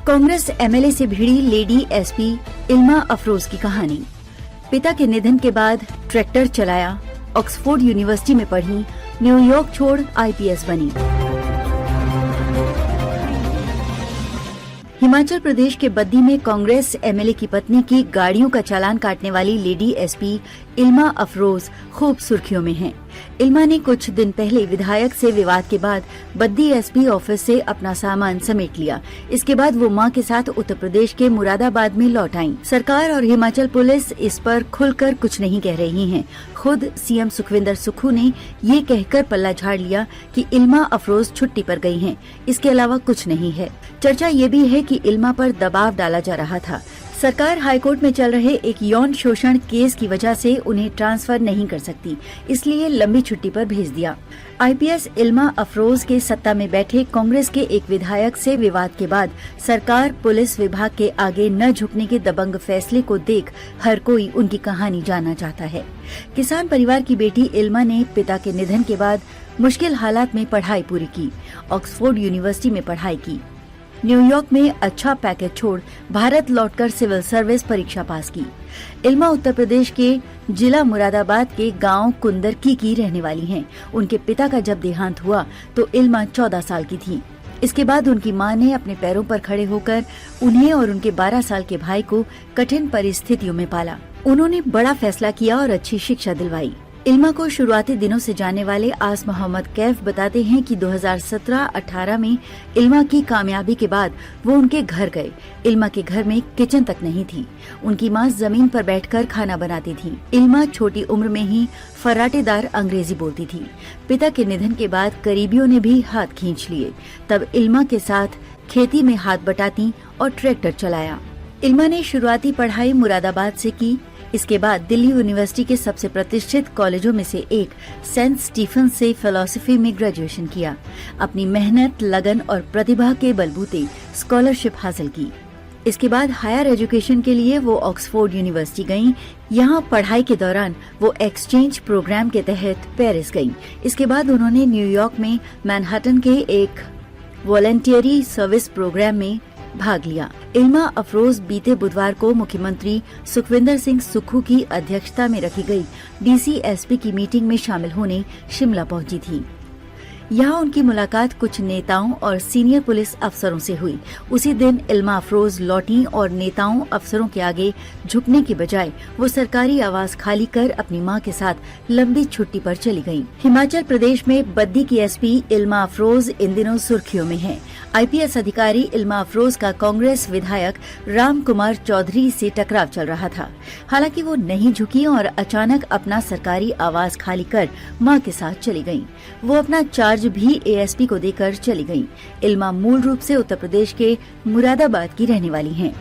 Congress MLA से भिड़ी lady SP इल्मा Afroz की कहानी। पिता के निधन के बाद ट्रैक्टर चलाया, ऑक्सफोर्ड यूनिवर्सिटी में पढ़ी, न्यूयॉर्क छोड़ आईपीएस बनी। हिमाचल प्रदेश के बद्दी में कांग्रेस एमएलए की पत्नी की गाड़ियों का चालान काटने वाली लेडी एसपी इल्मा अफरोज खूब सुर्खियों में हैं। इल्मा ने कुछ दिन पहले विधायक से विवाद के बाद बद्दी एसपी ऑफिस से अपना सामान समेट लिया। इसके बाद वो मां के साथ उत्तर प्रदेश के मुरादाबाद में लौट आईं। सरकार और हिमाचल पुलिस इस पर खुलकर कुछ नहीं कह रही हैं। खुद सीएम सुखविंदर सुक्खू ने ये कहकर पल्ला झाड़ लिया कि इल्मा अफरोज छुट्टी पर गई हैं। इसके अलावा कुछ नहीं है। चर्चा ये भी है कि इल्मा पर दबाव डाला जा रहा था। सरकार हाईकोर्ट में चल रहे एक यौन शोषण केस की वजह से उन्हें ट्रांसफर नहीं कर सकती, इसलिए लंबी छुट्टी पर भेज दिया। आईपीएस इल्मा अफरोज के सत्ता में बैठे कांग्रेस के एक विधायक से विवाद के बाद सरकार पुलिस विभाग के आगे न झुकने के दबंग फैसले को देख हर कोई उनकी कहानी जानना चाहता है। किसान परिवार की बेटी इल्मा ने पिता के निधन के बाद मुश्किल हालात में पढ़ाई पूरी की, ऑक्सफोर्ड यूनिवर्सिटी में पढ़ाई की, न्यूयॉर्क में अच्छा पैकेज छोड़ भारत लौटकर सिविल सर्विस परीक्षा पास की। इल्मा उत्तर प्रदेश के जिला मुरादाबाद के गांव कुंदरकी की रहने वाली हैं। उनके पिता का जब देहांत हुआ तो इल्मा 14 साल की थी। इसके बाद उनकी मां ने अपने पैरों पर खड़े होकर उन्हें और उनके 12 साल के भाई को कठिन परिस्थितियों में पाला। उन्होंने बड़ा फैसला किया और अच्छी शिक्षा दिलवाई। इल्मा को शुरुआती दिनों से जानने वाले आस मोहम्मद कैफ बताते हैं कि 2017-18 में इल्मा की कामयाबी के बाद वो उनके घर गए। इल्मा के घर में किचन तक नहीं थी। उनकी मां जमीन पर बैठकर खाना बनाती थी। इल्मा छोटी उम्र में ही फर्राटेदार अंग्रेजी बोलती थी। पिता के निधन के बाद करीबियों ने भी हाथ खींच लिए। तब इल्मा के साथ खेती में हाथ बटाती और ट्रैक्टर चलाया। इल्मा ने शुरुआती पढ़ाई मुरादाबाद से की। इसके बाद दिल्ली यूनिवर्सिटी के सबसे प्रतिष्ठित कॉलेजों में से एक सेंट स्टीफन से फिलॉसफी में ग्रेजुएशन किया। अपनी मेहनत, लगन और प्रतिभा के बलबूते स्कॉलरशिप हासिल की। इसके बाद हायर एजुकेशन के लिए वो ऑक्सफोर्ड यूनिवर्सिटी गईं। यहाँ पढ़ाई के दौरान वो एक्सचेंज प्रोग्राम के तहत पेरिस गईं। इसके बाद उन्होंने न्यूयॉर्क में मैनहट्टन के एक वॉलंटियरी सर्विस प्रोग्राम में भाग लिया। इल्मा अफरोज बीते बुधवार को मुख्यमंत्री सुखविंदर सिंह सुक्खू की अध्यक्षता में रखी गई डीसी-एसपी की मीटिंग में शामिल होने शिमला पहुंची थी। यहाँ उनकी मुलाकात कुछ नेताओं और सीनियर पुलिस अफसरों से हुई। उसी दिन इल्मा अफरोज लौटी और नेताओं अफसरों के आगे झुकने के बजाय वो सरकारी आवास खाली कर अपनी मां के साथ लंबी छुट्टी पर चली गईं। हिमाचल प्रदेश में बद्दी की एसपी इल्मा अफरोज इन दिनों सुर्खियों में हैं। आईपीएस अधिकारी इल्मा अफरोज का कांग्रेस विधायक राम कुमार चौधरी से टकराव चल रहा था। हालांकि वो नहीं झुकी और अचानक अपना सरकारी आवास खाली कर मां के साथ चली गईं। वो अपना चार्ज भी एएसपी को देकर चली गईं। इल्मा मूल रूप से उत्तर प्रदेश के मुरादाबाद की रहने वाली हैं।